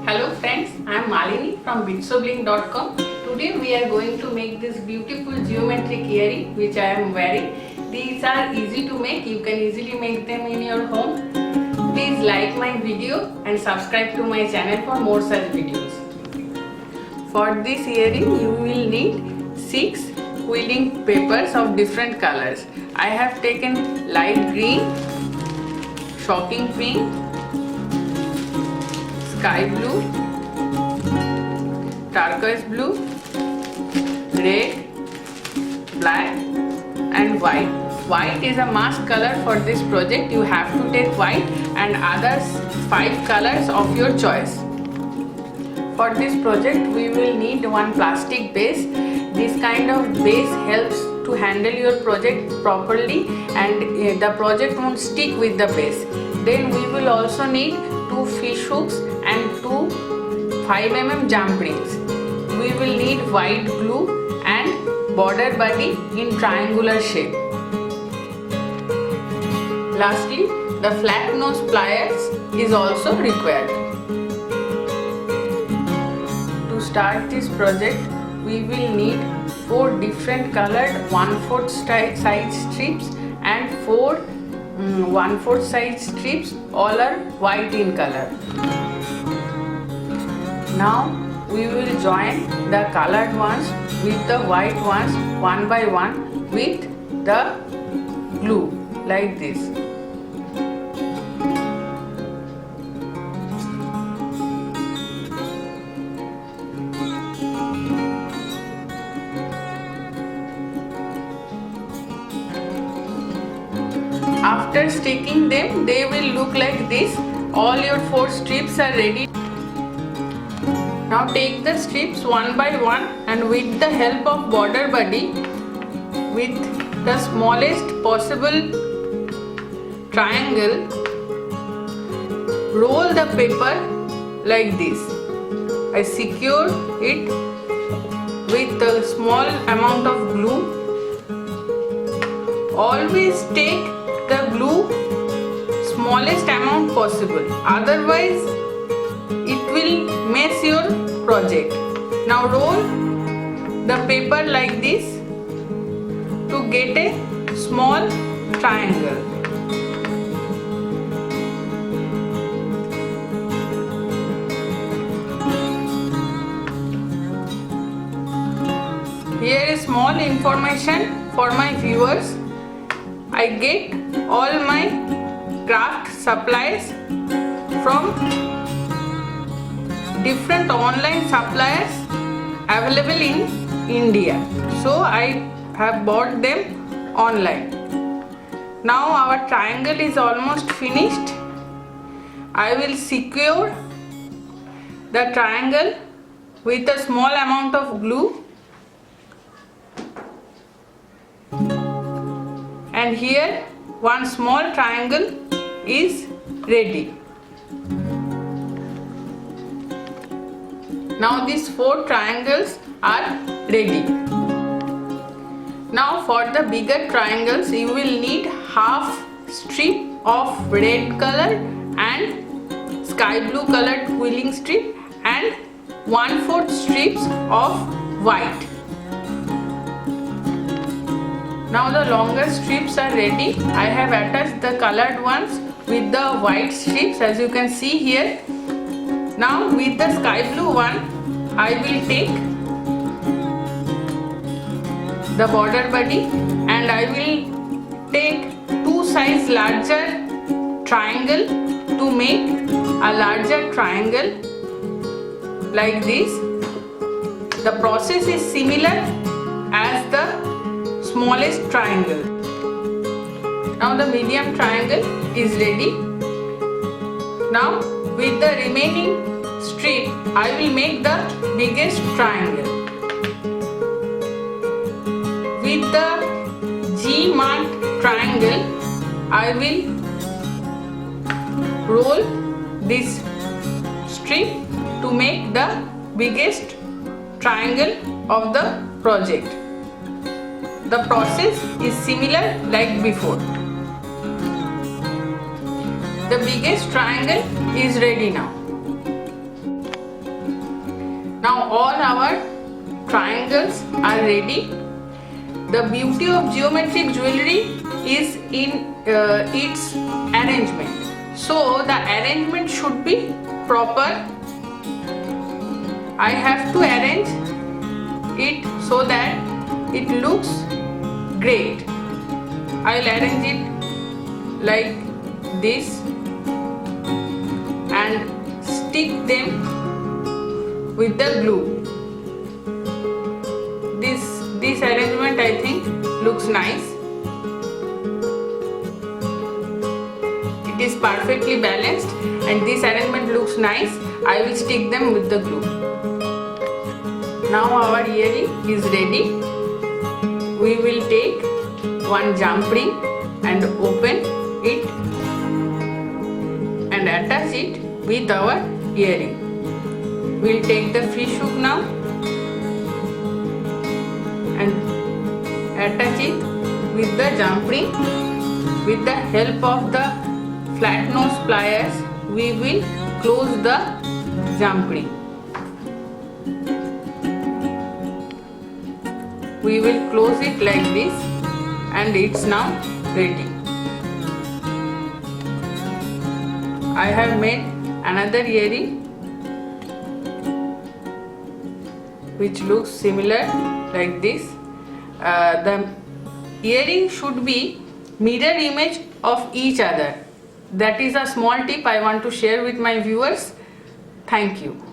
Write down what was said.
Hello friends, I am Malini from bitsobling.com. Today we are going to make this beautiful geometric earring which I am wearing. These are easy to make, you can easily make them in your home. Please like my video and subscribe to my channel for more such videos. For this earring you will need 6 quilling papers of different colors. I have taken light green, shocking pink, sky blue, turquoise blue, red, black and white. White is a must color for this project. You have to take white and others 5 colors of your choice. For this project we will need one plastic base. This kind of base helps to handle your project properly and the project won't stick with the base. Then we will also need 2 fish hooks and 2 5mm jump rings. We will need white glue and border body in triangular shape. Lastly, the flat nose pliers is also required. To start this project, we will need 4 different colored 1/4 size strips and 4 1/4 size strips, all are white in color. Now we will join the colored ones with the white ones one by one with the glue like this. After sticking them, they will look like this. All your 4 strips are ready. Now take the strips one by one and with the help of border body, with the smallest possible triangle, roll the paper like this. I secure it with a small amount of glue. Always take the glue smallest amount possible, otherwise it will mess your project. Now roll the paper like this to get a small triangle. Here is small information for my viewers. I get all my craft supplies from different online suppliers available in India. So I have bought them online. Now our triangle is almost finished. I will secure the triangle with a small amount of glue. And here one small triangle is ready. Now these 4 triangles are ready. Now for the bigger triangles you will need half strip of red color and sky blue colored quilling strip and 1/4 strips of white. Now the longer strips are ready. I have attached the colored ones with the white strips as you can see here. Now with the sky blue one I will take the border body and I will take 2 size larger triangle to make a larger triangle like this. The process is similar as the smallest triangle. Now the medium triangle is ready. Now with the remaining strip I will make the biggest triangle. With the G marked triangle I will roll this strip to make the biggest triangle of the project. The process is similar like before. The biggest triangle is ready now. all our triangles are ready. The beauty of geometric jewelry is in its arrangement. So the arrangement should be proper. I have to arrange it so that it looks great. I will arrange it like this and stick them with the glue. This arrangement I think looks nice. It is perfectly balanced and this arrangement looks nice. I will stick them with the glue. Now our earring is ready. We will take one jump ring and open it and attach it with our earring. We will take the fish hook now and attach it with the jump ring. With the help of the flat nose pliers, we will close the jump ring. We will close it like this and it's now ready. I have made another earring which looks similar like this. The earring should be mirror image of each other. That is a small tip I want to share with my viewers. Thank you.